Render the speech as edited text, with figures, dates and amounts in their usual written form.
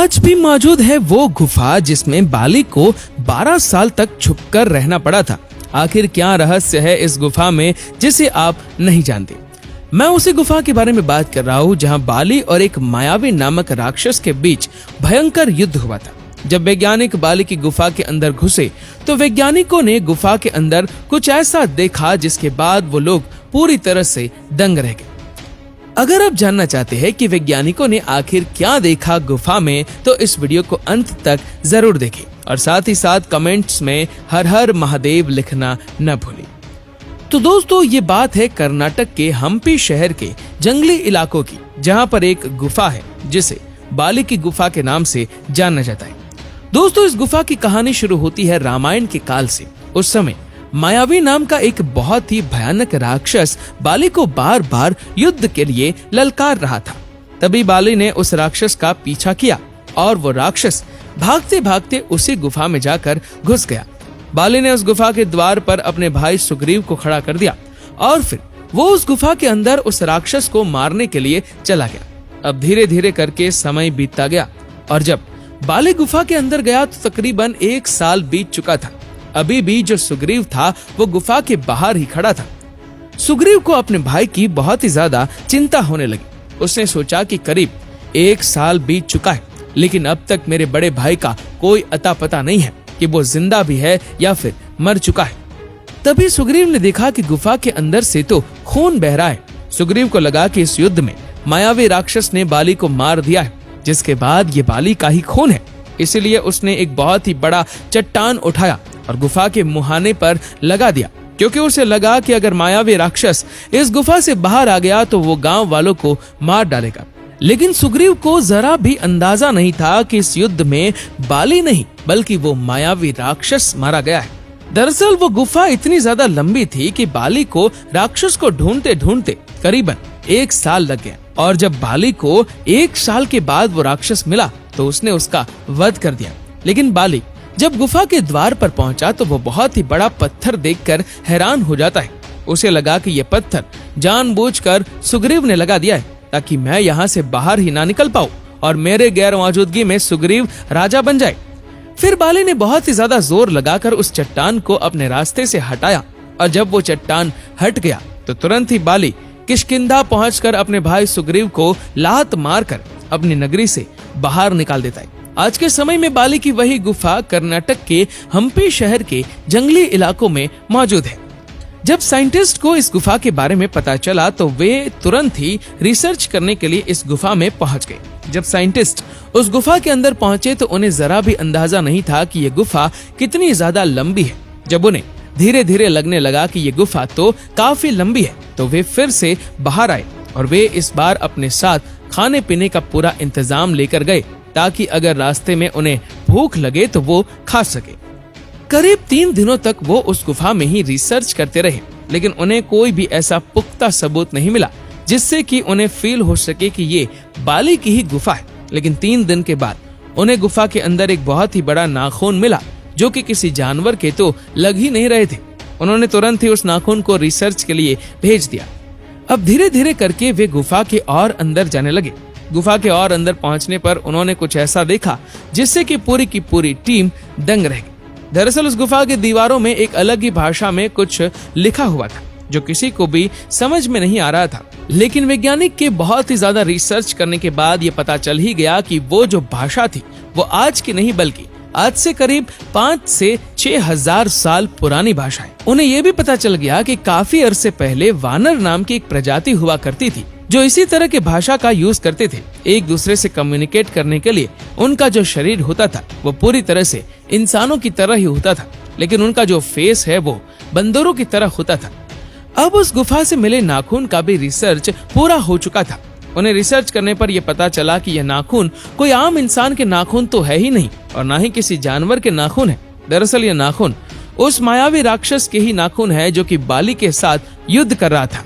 आज भी मौजूद है वो गुफा जिसमें बाली को 12 साल तक छुपकर रहना पड़ा था। आखिर क्या रहस्य है इस गुफा में जिसे आप नहीं जानते? मैं उसी गुफा के बारे में बात कर रहा हूँ जहाँ बाली और एक मायावी नामक राक्षस के बीच भयंकर युद्ध हुआ था। जब वैज्ञानिक बाली की गुफा के अंदर घुसे तो वैज्ञानिकों ने गुफा के अंदर कुछ ऐसा देखा जिसके बाद वो लोग पूरी तरह से दंग रह गए। अगर आप जानना चाहते हैं कि वैज्ञानिकों ने आखिर क्या देखा गुफा में, तो इस वीडियो को अंत तक जरूर देखें और साथ ही साथ कमेंट्स में हर हर महादेव लिखना न भूलें। तो दोस्तों, ये बात है कर्नाटक के हम्पी शहर के जंगली इलाकों की, जहां पर एक गुफा है जिसे बाली की गुफा के नाम से जाना जाता है। दोस्तों, इस गुफा की कहानी शुरू होती है रामायण के काल से। उस समय मायावी नाम का एक बहुत ही भयानक राक्षस बाली को बार बार युद्ध के लिए ललकार रहा था। तभी बाली ने उस राक्षस का पीछा किया और वो राक्षस भागते भागते उसी गुफा में जाकर घुस गया। बाली ने उस गुफा के द्वार पर अपने भाई सुग्रीव को खड़ा कर दिया और फिर वो उस गुफा के अंदर उस राक्षस को मारने के लिए चला गया। अब धीरे धीरे करके समय बीतता गया और जब बाली गुफा के अंदर गया तो तकरीबन 1 साल बीत चुका था। अभी भी जो सुग्रीव था वो गुफा के बाहर ही खड़ा था। सुग्रीव को अपने भाई की बहुत ही ज्यादा चिंता होने लगी। उसने सोचा कि करीब 1 साल बीत चुका है, लेकिन अब तक मेरे बड़े भाई का कोई अता पता नहीं है कि वो जिंदा भी है या फिर मर चुका है। तभी सुग्रीव ने देखा कि गुफा के अंदर से तो खून बह रहा है। सुग्रीव को लगा कि इस युद्ध में मायावी राक्षस ने बाली को मार दिया है, जिसके बाद ये बाली का ही खून है। इसीलिए उसने एक बहुत ही बड़ा चट्टान उठाया और गुफा के मुहाने पर लगा दिया, क्योंकि उसे लगा कि अगर मायावी राक्षस इस गुफा से बाहर आ गया तो वो गांव वालों को मार डालेगा। लेकिन सुग्रीव को जरा भी अंदाजा नहीं था कि इस युद्ध में बाली नहीं बल्कि वो मायावी राक्षस मारा गया है। दरअसल वो गुफा इतनी ज्यादा लंबी थी कि बाली को राक्षस को ढूंढते ढूंढते करीबन 1 साल लग गया और जब बाली को 1 साल के बाद वो राक्षस मिला तो उसने उसका वध कर दिया। लेकिन बाली जब गुफा के द्वार पर पहुंचा तो वो बहुत ही बड़ा पत्थर देखकर हैरान हो जाता है। उसे लगा कि ये पत्थर जानबूझकर सुग्रीव ने लगा दिया है ताकि मैं यहाँ से बाहर ही ना निकल पाऊं और मेरे गैर मौजूदगी में सुग्रीव राजा बन जाए। फिर बाली ने बहुत ही ज्यादा जोर लगाकर उस चट्टान को अपने रास्ते से हटाया और जब वो चट्टान हट गया तो तुरंत ही बाली किष्किंधा पहुंचकर अपने भाई सुग्रीव को लात मारकर अपनी नगरी से बाहर निकाल देता है। आज के समय में बाली की वही गुफा कर्नाटक के हम्पी शहर के जंगली इलाकों में मौजूद है। जब साइंटिस्ट को इस गुफा के बारे में पता चला तो वे तुरंत ही रिसर्च करने के लिए इस गुफा में पहुंच गए। जब साइंटिस्ट उस गुफा के अंदर पहुंचे तो उन्हें जरा भी अंदाजा नहीं था कि ये गुफा कितनी ज्यादा लंबी है। जब उन्हें धीरे धीरे लगने लगा कि ये गुफा तो काफी लंबी है तो वे फिर से बाहर आए और वे इस बार अपने साथ खाने पीने का पूरा इंतजाम लेकर गए ताकि अगर रास्ते में उन्हें भूख लगे तो वो खा सके। करीब 3 दिनों तक वो उस गुफा में ही रिसर्च करते रहे, लेकिन उन्हें कोई भी ऐसा पुख्ता सबूत नहीं मिला जिससे कि उन्हें फील हो सके कि ये बाली की ही गुफा है। लेकिन 3 दिन के बाद उन्हें गुफा के अंदर एक बहुत ही बड़ा नाखून मिला जो कि किसी जानवर के तो लग ही नहीं रहे थे। उन्होंने तुरंत ही उस नाखून को रिसर्च के लिए भेज दिया। अब धीरे धीरे करके वे गुफा के और अंदर जाने लगे। गुफा के और अंदर पहुंचने पर उन्होंने कुछ ऐसा देखा जिससे कि पूरी की पूरी टीम दंग रह गई। दरअसल उस गुफा के दीवारों में एक अलग ही भाषा में कुछ लिखा हुआ था जो किसी को भी समझ में नहीं आ रहा था। लेकिन वैज्ञानिक के बहुत ही ज्यादा रिसर्च करने के बाद ये पता चल ही गया कि वो जो भाषा थी वो आज की नहीं बल्कि आज से करीब 5 से 6 हजार साल पुरानी भाषा है। उन्हें ये भी पता चल गया कि काफी अरसे पहले वानर नाम की एक प्रजाति हुआ करती थी जो इसी तरह के भाषा का यूज करते थे। एक दूसरे से कम्युनिकेट करने के लिए उनका जो शरीर होता था वो पूरी तरह से इंसानों की तरह ही होता था, लेकिन उनका जो फेस है वो बंदरों की तरह होता था। अब उस गुफा से मिले नाखून का भी रिसर्च पूरा हो चुका था। उन्हें रिसर्च करने पर यह पता चला कि यह नाखून कोई आम इंसान के नाखून तो है ही नहीं और ना ही किसी जानवर के नाखून है। दरअसल यह नाखून उस मायावी राक्षस के ही नाखून है जो कि बाली के साथ युद्ध कर रहा था।